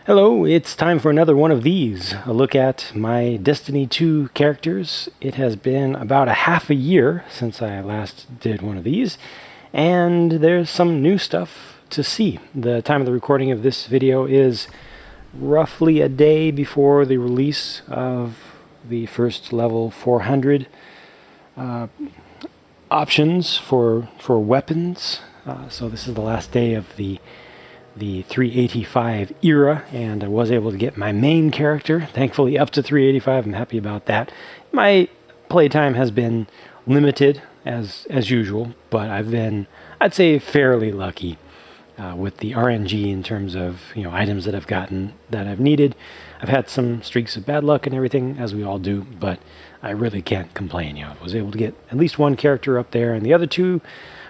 Hello, it's time for another one of these, a look at my Destiny 2 characters. It has been about a half a year since I last did one of these, and there's some new stuff to see. The time of the recording of this video is roughly a day before the release of the first level 400 options for weapons. So this is the last day of the 385 era, and I was able to get my main character, thankfully up to 385. I'm happy about that. My playtime has been limited as usual, but I've been, I'd say, fairly lucky with the RNG in terms of items that I've gotten that I've needed. I've had some streaks of bad luck and everything, as we all do, but I really can't complain. I was able to get at least one character up there, and the other two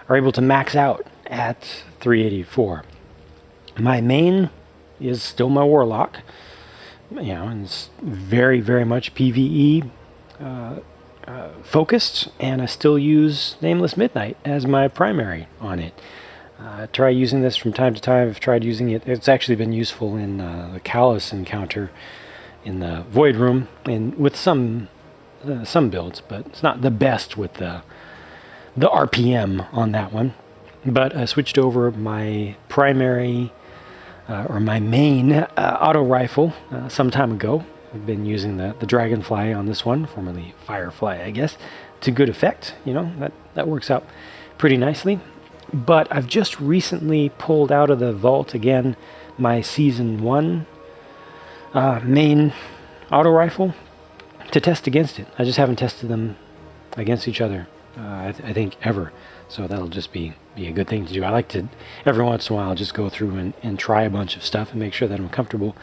are able to max out at 384. My main is still my Warlock, and it's very, very much PvE focused, and I still use Nameless Midnight as my primary on it. I try using this from time to time. I've tried using it. It's actually been useful in the Callus encounter in the Void Room, and with some builds, but it's not the best with the RPM on that one. But I switched over my primary or my main auto rifle some time ago. I've been using the Dragonfly on this one, formerly Firefly, I guess, to good effect. That works out pretty nicely. But I've just recently pulled out of the vault again my Season 1 main auto rifle to test against it. I just haven't tested them against each other, I think, ever. So that'll just be a good thing to do. I like to, every once in a while, just go through and try a bunch of stuff and make sure that I'm comfortable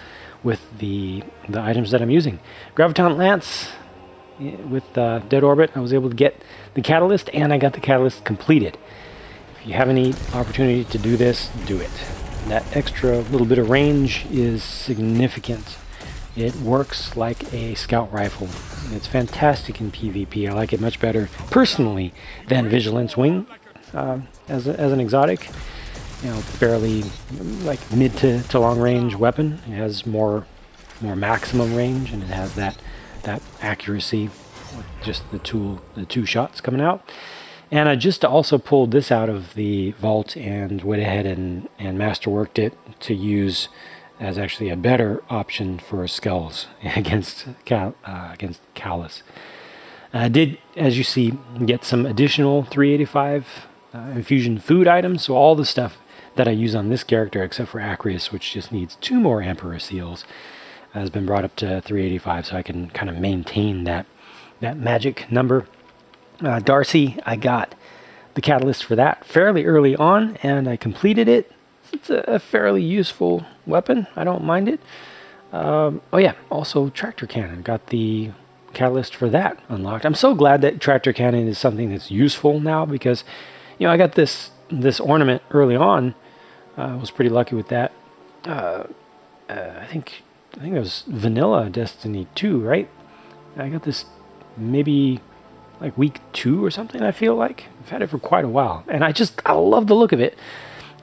with the items that I'm using. Graviton Lance with Dead Orbit, I was able to get the Catalyst, and I got the Catalyst completed. If you have any opportunity to do this, do it. That extra little bit of range is significant. It works like a scout rifle. It's fantastic in PvP. I like it much better, personally, than Vigilance Wing as an exotic. Fairly like mid to long range weapon. It has more maximum range, and it has that accuracy with just the two shots coming out. And I just also pulled this out of the vault and went ahead and masterworked it to use as actually a better option for skulls against Callus. I did, as you see, get some additional 385 infusion food items, so all the stuff that I use on this character, except for Acreus, which just needs 2 more Emperor Seals, has been brought up to 385, so I can kind of maintain that magic number. Darcy, I got the Catalyst for that fairly early on, and I completed it. It's a fairly useful weapon. I don't mind it. Oh yeah, also Tractor Cannon. Got the Catalyst for that unlocked. I'm so glad that Tractor Cannon is something that's useful now, because I got this ornament early on. I was pretty lucky with that. I think it was Vanilla Destiny 2, right? I got this maybe like week 2 or something, I feel like. I've had it for quite a while, and I love the look of it.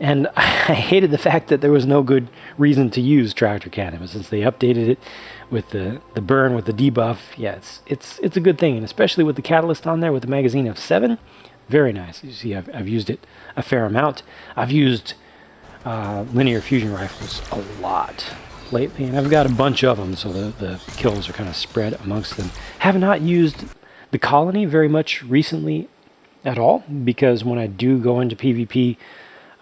And I hated the fact that there was no good reason to use Tractor Cannon, but since they updated it with the burn, with the debuff, yeah, it's a good thing, and especially with the Catalyst on there with the magazine of 7, very nice. You see, I've used it a fair amount. I've used linear fusion rifles a lot lately, and I've got a bunch of them, so the kills are kind of spread amongst them. Have not used the Colony very much recently at all, because when I do go into PvP,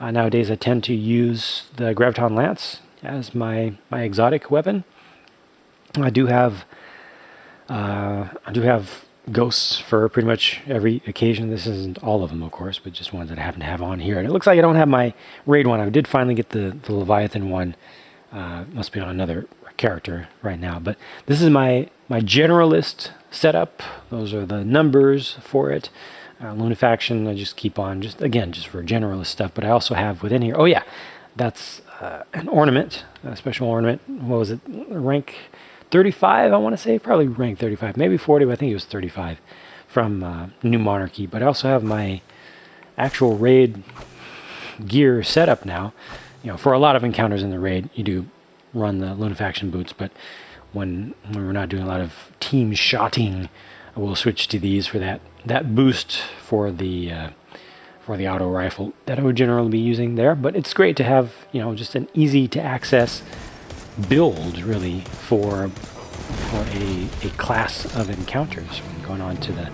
nowadays I tend to use the Graviton Lance as my exotic weapon. I do have ghosts for pretty much every occasion. This isn't all of them, of course, but just ones that I happen to have on here. And it looks like I don't have my raid one. I did finally get the Leviathan one. Must be on another character right now. But this is my generalist setup. Those are the numbers for it. Lunafaction, I just keep on, just for generalist stuff. But I also have within here, oh yeah, that's an ornament, a special ornament. What was it? Rank 35, I want to say. Probably rank 35, maybe 40, but I think it was 35 from New Monarchy. But I also have my actual raid gear setup now. For a lot of encounters in the raid, you do run the lunafaction boots, but when we're not doing a lot of team shotting, I will switch to these for that boost for the auto rifle that I would generally be using there. But it's great to have, you know, just an easy to access build really for a class of encounters when going on to the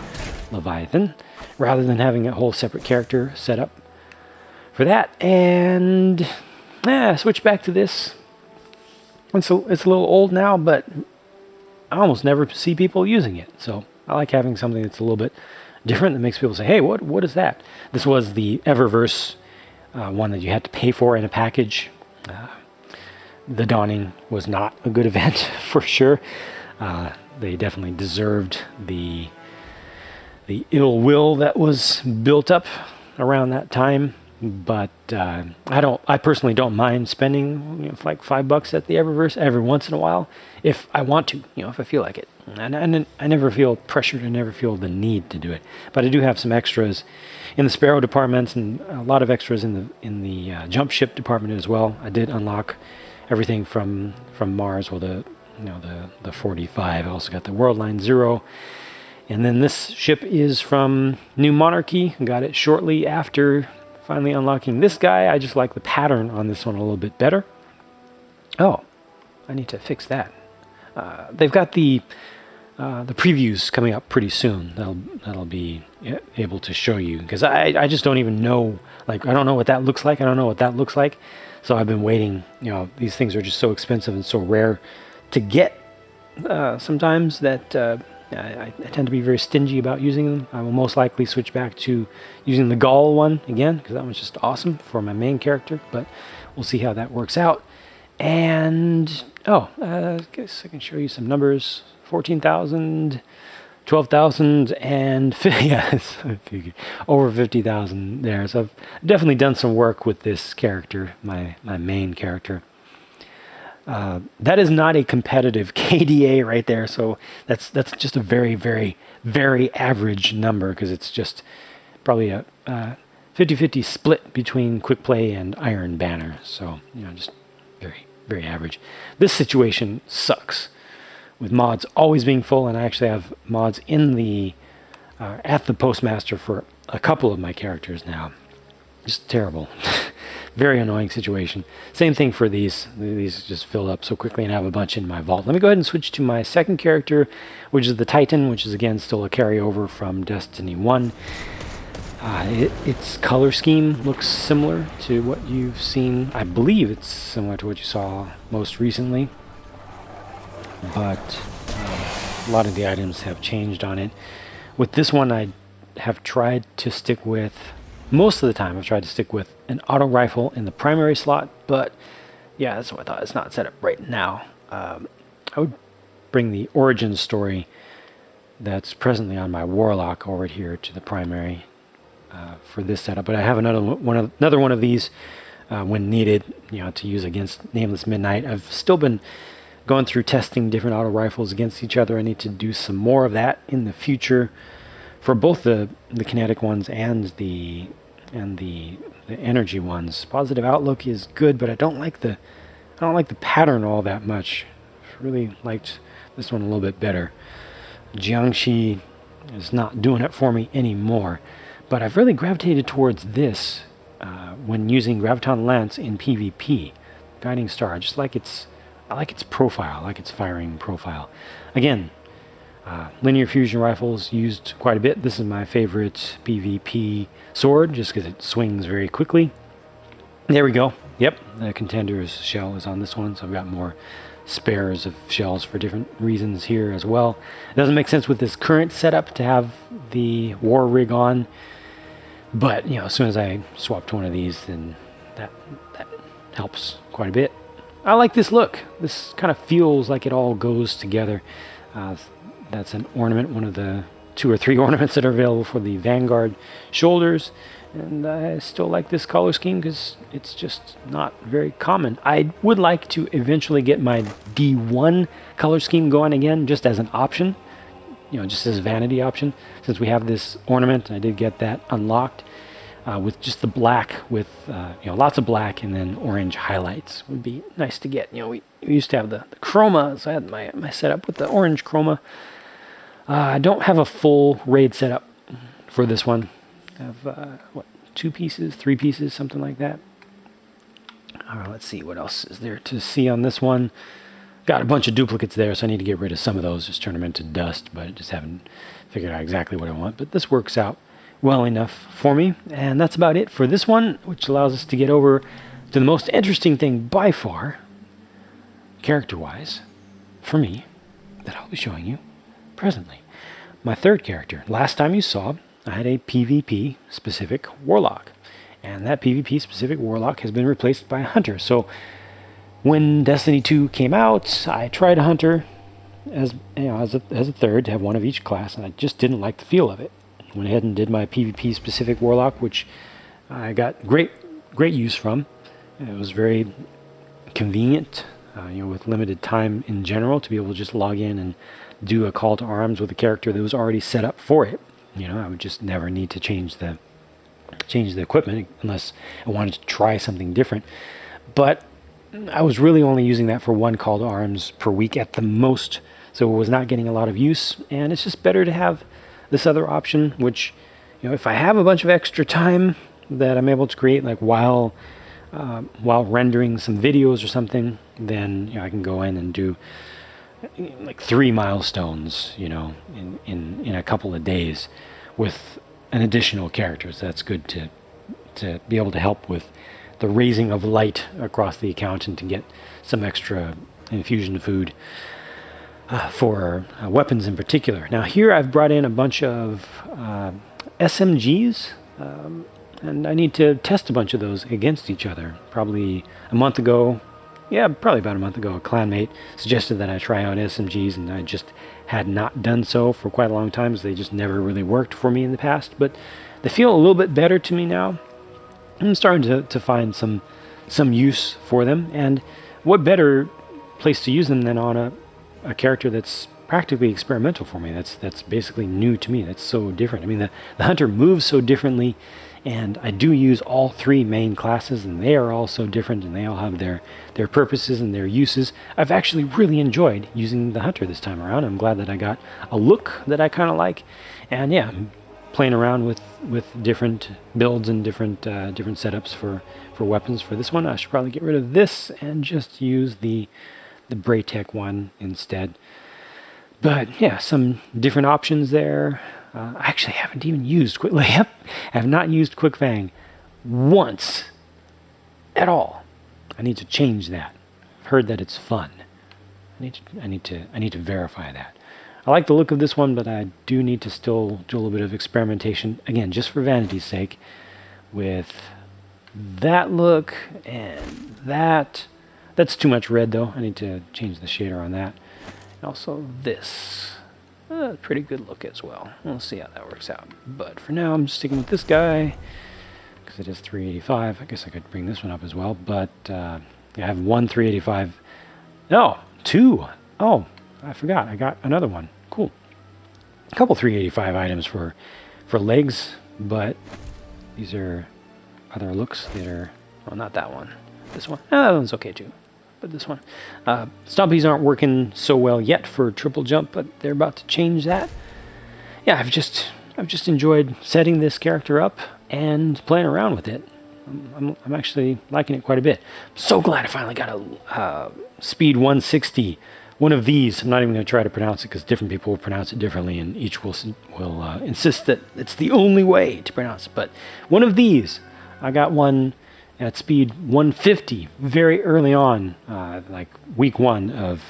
Leviathan, rather than having a whole separate character set up for that. And switch back to this. It's a little old now, but I almost never see people using it. So I like having something that's a little bit different that makes people say, hey, what is that? This was the Eververse one that you had to pay for in a package. The Dawning was not a good event for sure. They definitely deserved the ill will that was built up around that time. But I personally don't mind spending, you know, like $5 at the Eververse every once in a while if I want to, you know, if I feel like it. And I never feel pressured, I never feel the need to do it. But I do have some extras in the Sparrow departments and a lot of extras in the jump ship department as well. I did unlock everything from Mars, well, the 45. I also got the World Line 0. And then this ship is from New Monarchy. Got it shortly after finally unlocking this guy. I just like the pattern on this one a little bit better. Oh, I need to fix that. They've got the previews coming up pretty soon. That'll be able to show you, because I just don't even know. Like, I don't know what that looks like. I don't know what that looks like. So I've been waiting. You know, these things are just so expensive and so rare to get sometimes that I tend to be very stingy about using them. I will most likely switch back to using the Gaul one again, because that one's just awesome for my main character, but we'll see how that works out. And, I guess I can show you some numbers. 14,000, 12,000, and yes, over 50,000 there. So I've definitely done some work with this character, my main character. That is not a competitive KDA right there, so that's just a very, very, very average number, because it's just probably a 50-50 split between Quick Play and Iron Banner. So, you know, just very, very average. This situation sucks, with mods always being full, and I actually have mods in the at the Postmaster for a couple of my characters now. Just terrible. Very annoying situation. Same thing for these. These just fill up so quickly, and I have a bunch in my vault. Let me go ahead and switch to my second character, which is the Titan, which is again still a carryover from Destiny 1. Its color scheme looks similar to what you've seen. I believe it's similar to what you saw most recently, but a lot of the items have changed on it. With this one, I have tried to stick with, most of the time I've tried to stick with an auto rifle in the primary slot, but yeah, that's what I thought. It's not set up right now. I would bring the origin story that's presently on my Warlock over here to the primary for this setup, but I have another one of these when needed, you know, to use against Nameless Midnight. I've still been going through testing different auto rifles against each other. I need to do some more of that in the future for both the kinetic ones and the energy ones. Positive Outlook is good, but I don't like the pattern all that much. I really liked this one a little bit better. Jiangxi is not doing it for me anymore, but I've really gravitated towards this when using Graviton Lance in PvP. Guiding Star, I like its profile, I like its firing profile. Again, linear fusion rifles used quite a bit. This is my favorite PvP sword, just because it swings very quickly. There we go. Yep, the Contender's shell is on this one, so I've got more spares of shells for different reasons here as well. It doesn't make sense with this current setup to have the war rig on, but you know, as soon as I swap to one of these, then that helps quite a bit. I like this look. This kind of feels like it all goes together. That's an ornament, one of the 2 or 3 ornaments that are available for the Vanguard shoulders. And I still like this color scheme because it's just not very common. I would like to eventually get my D1 color scheme going again, just as an option, you know, just as a vanity option. Since we have this ornament, I did get that unlocked. with just the black with lots of black and then orange highlights would be nice to get. We used to have the chroma, so I had my setup with the orange chroma. I don't have a full raid setup for this one. I have 2 pieces, 3 pieces, something like that. All right, let's see what else is there to see on this one. Got a bunch of duplicates there, so I need to get rid of some of those, just turn them into dust, but I just haven't figured out exactly what I want. But this works out well enough for me, and that's about it for this one, which allows us to get over to the most interesting thing by far, character-wise, for me, that I'll be showing you presently. My third character. Last time you saw, I had a PvP-specific Warlock, and that PvP-specific Warlock has been replaced by a Hunter. So when Destiny 2 came out, I tried a Hunter as a third to have one of each class, and I just didn't like the feel of it. Went ahead and did my PvP-specific Warlock, which I got great use from. It was very convenient, with limited time in general, to be able to just log in and do a call to arms with a character that was already set up for it. I would just never need to change the equipment unless I wanted to try something different. But I was really only using that for one call to arms per week at the most, so it was not getting a lot of use, and it's just better to have this other option, which, if I have a bunch of extra time that I'm able to create, like while rendering some videos or something, then I can go in and do like 3 milestones, in a couple of days with an additional character. So that's good to be able to help with the raising of light across the account and to get some extra infusion food for weapons in particular. Now here I've brought in a bunch of SMGs, and I need to test a bunch of those against each other. Probably a month ago, probably about a month ago, a clanmate suggested that I try out SMGs, and I just had not done so for quite a long time, so they just never really worked for me in the past. But they feel a little bit better to me now. I'm starting to find some use for them, and what better place to use them than on a character that's practically experimental for me, that's basically new to me, that's so different. I mean, the Hunter moves so differently, and I do use all 3 main classes, and they are all so different, and they all have their purposes and their uses. I've actually really enjoyed using the Hunter this time around. I'm glad that I got a look that I kind of like, and I'm playing around with different builds and different setups for weapons for this one. I should probably get rid of this and just use the Braytech one instead. But yeah, some different options there. I actually haven't even used I have not used Quick Fang once at all. I need to change that. I've heard that it's fun. I need to verify that. I like the look of this one, but I do need to still do a little bit of experimentation, again, just for vanity's sake, with that look and that. That's too much red, though. I need to change the shader on that. And also this. Pretty good look as well. We'll see how that works out. But for now, I'm just sticking with this guy, because it is 385. I guess I could bring this one up as well, but I have one 385. No, 2. Oh, I forgot. I got another one. Cool. A couple 385 items for legs, but these are other looks that are, well, not that one. This one. That one's okay too. But this one. Stompies aren't working so well yet for triple jump, but they're about to change that. Yeah, I've just enjoyed setting this character up and playing around with it. I'm actually liking it quite a bit. I'm so glad I finally got a speed 160. One of these. I'm not even going to try to pronounce it because different people will pronounce it differently, and each will insist that it's the only way to pronounce it. But one of these, I got one at speed 150 very early on, like week 1 of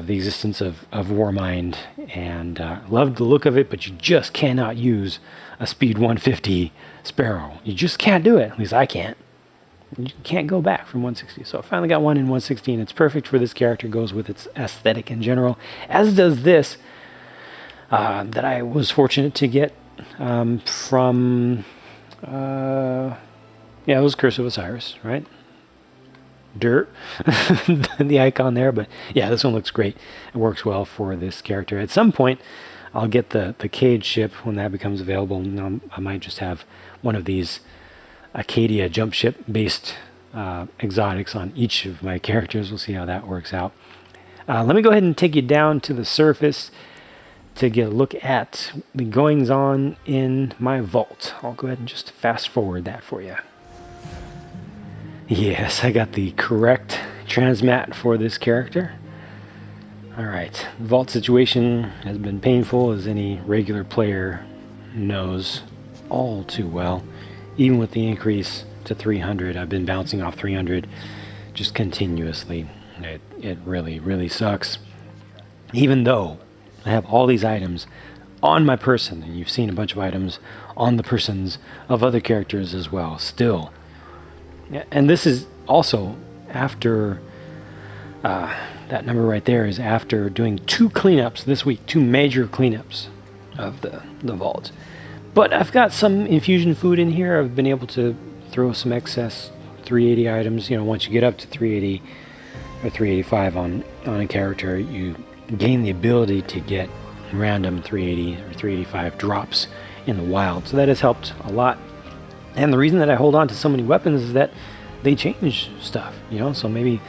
the existence of Warmind, and loved the look of it, but you just cannot use a speed 150 Sparrow. You just can't do it. At least I can't. You can't go back from 160. So I finally got one in 160, and it's perfect for this character. Goes with its aesthetic in general, as does this, that I was fortunate to get from... yeah, it was Curse of Osiris, right? Dirt, the icon there. But yeah, this one looks great. It works well for this character. At some point, I'll get the cage ship when that becomes available. And I might just have one of these Acadia jump ship based exotics on each of my characters. We'll see how that works out. Let me go ahead and take you down to the surface to get a look at the goings on in my vault. I'll go ahead and just fast forward that for you. Yes, I got the correct transmat for this character. Alright, the vault situation has been painful, as any regular player knows all too well. Even with the increase to 300, I've been bouncing off 300 just continuously. It really, really sucks. Even though I have all these items on my person, and you've seen a bunch of items on the persons of other characters as well, still. And this is also after, that number right there is after doing 2 cleanups this week, 2 major cleanups of the vault. But I've got some infusion food in here. I've been able to throw some excess 380 items. You know, once you get up to 380 or 385 on a character, you gain the ability to get random 380 or 385 drops in the wild. So that has helped a lot. And the reason that I hold on to so many weapons is that they change stuff, you know. So maybe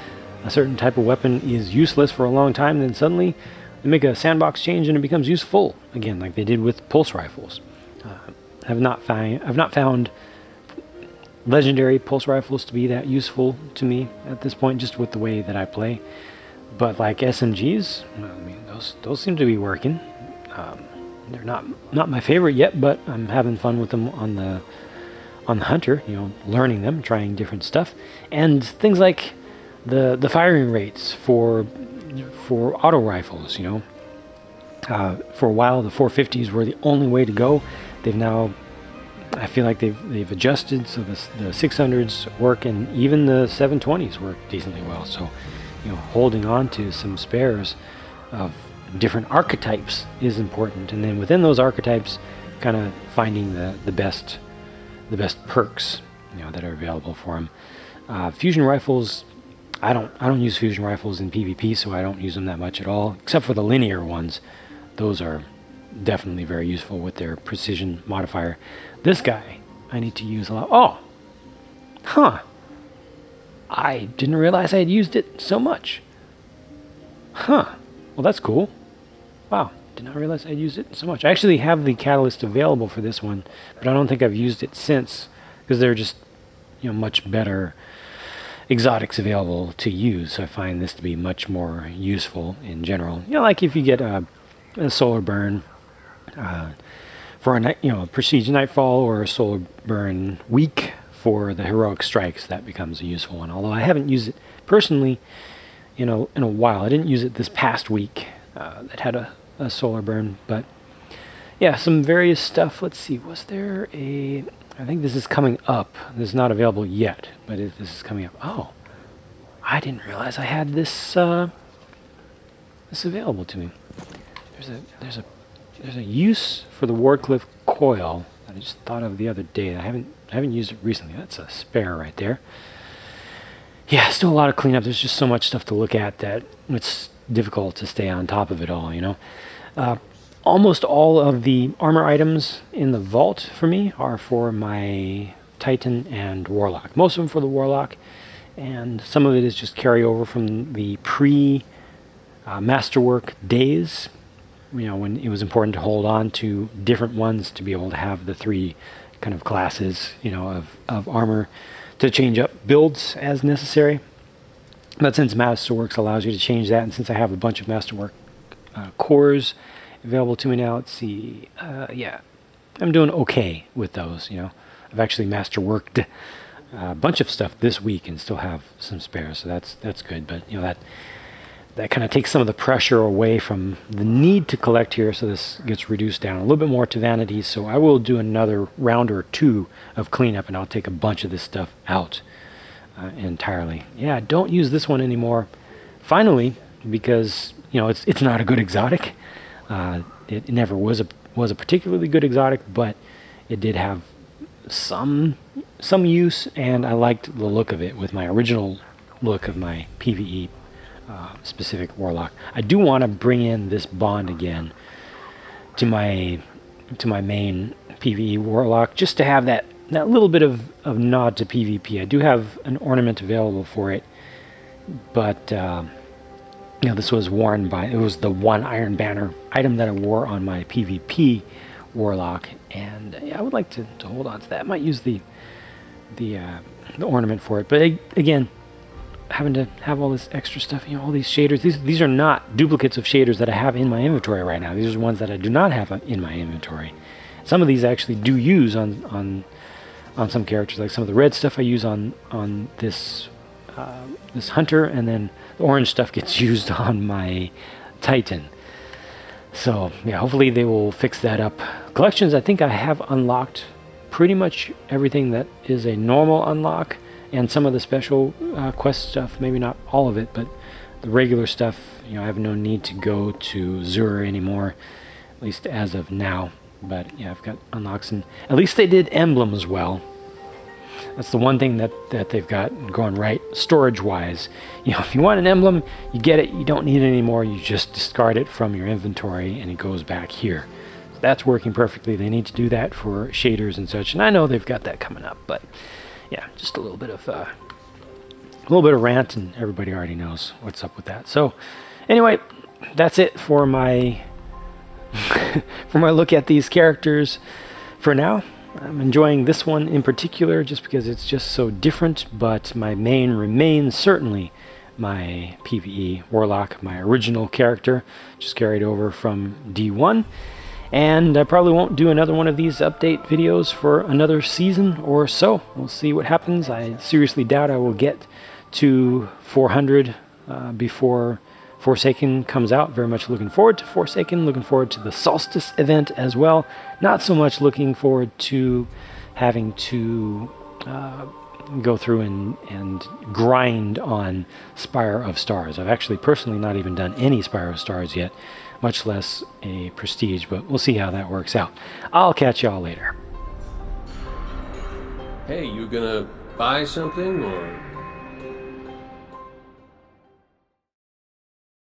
a certain type of weapon is useless for a long time, then suddenly they make a sandbox change and it becomes useful again, like they did with pulse rifles. I've not found legendary pulse rifles to be that useful to me at this point, just with the way that I play. But like SMGs, I mean, those seem to be working. They're not my favorite yet, but I'm having fun with them on the hunter. You know, learning them, trying different stuff, and things like the firing rates for auto rifles. You know, for a while the 450s were the only way to go. They've now, I feel like they've adjusted, so the 600s work, and even the 720s work decently well. So, you know, holding on to some spares of different archetypes is important, and then within those archetypes, kind of finding the best perks, you know, that are available for them. Fusion rifles, I don't use fusion rifles in PvP, so I don't use them that much at all, except for the linear ones. Those are definitely very useful with their precision modifier. This guy I need to use a lot. Oh, huh. I didn't realize I had used it so much. Huh. Well, that's cool. Wow. Did not realize I used it so much. I actually have the catalyst available for this one, but I don't think I've used it since, because they're just, you know, much better exotics available to use. So I find this to be much more useful in general. You know, like if you get a solar burn for a night, you know, a prestige nightfall, or a solar burn week for the heroic strikes, that becomes a useful one. Although I haven't used it personally in a while. I didn't use it this past week that had a solar burn, but yeah, some various stuff. Let's see, was there a, I think this is coming up. This is not available yet, but this is coming up. Oh, I didn't realize I had this this available to me. There's a use for the Wardcliff coil that I just thought of the other day. I haven't used it recently. That's a spare right there. Yeah, still a lot of cleanup. There's just so much stuff to look at that it's difficult to stay on top of it all, you know. Almost all of the armor items in the vault for me are for my Titan and Warlock. Most of them for the Warlock, and some of it is just carryover from the masterwork days, you know, when it was important to hold on to different ones to be able to have the 3 kind of classes, you know, of armor to change up builds as necessary. But since Masterworks allows you to change that, and since I have a bunch of Masterwork cores available to me now, let's see, yeah, I'm doing okay with those, you know. I've actually Masterworked a bunch of stuff this week and still have some spares, so that's good. But, you know, that kind of takes some of the pressure away from the need to collect here, so this gets reduced down a little bit more to vanity. So I will do another round or 2 of cleanup, and I'll take a bunch of this stuff out entirely. Yeah, don't use this one anymore, finally, because, you know, it's not a good exotic. It never was a particularly good exotic, but it did have some use, and I liked the look of it with my original look of my PvE specific Warlock. I do want to bring in this bond again to my main PvE Warlock, just to have that that little bit of nod to PvP. I do have an ornament available for it, but you know, this was worn by, it was the one Iron Banner item that I wore on my PvP Warlock, and yeah, I would like to hold on to that. I might use the ornament for it, but again, having to have all this extra stuff, you know, all these shaders, these are not duplicates of shaders that I have in my inventory right now. These are ones that I do not have in my inventory. Some of these I actually do use on some characters, like some of the red stuff I use on this this hunter, and then the orange stuff gets used on my Titan. So yeah, hopefully they will fix that up. Collections, I think I have unlocked pretty much everything that is a normal unlock, and some of the special quest stuff, maybe not all of it, but the regular stuff, you know, I have no need to go to Zur anymore, at least as of now. But yeah, I've got unlocks, and at least they did emblems well. That's the one thing that they've got going right, storage-wise. You know, if you want an emblem, you get it. You don't need it anymore. You just discard it from your inventory, and it goes back here. So that's working perfectly. They need to do that for shaders and such, and I know they've got that coming up. But yeah, just a little bit of rant, and everybody already knows what's up with that. So anyway, that's it for my for my look at these characters for now. I'm enjoying this one in particular just because it's just so different, but my main remains certainly my PvE Warlock, my original character, just carried over from D1. And I probably won't do another one of these update videos for another season or so. We'll see what happens. I seriously doubt I will get to 400 before Forsaken comes out. Very much looking forward to Forsaken, looking forward to the Solstice event as well. Not so much looking forward to having to go through and grind on Spire of Stars. I've actually personally not even done any Spire of Stars yet, much less a Prestige, but we'll see how that works out. I'll catch y'all later. Hey, you gonna buy something or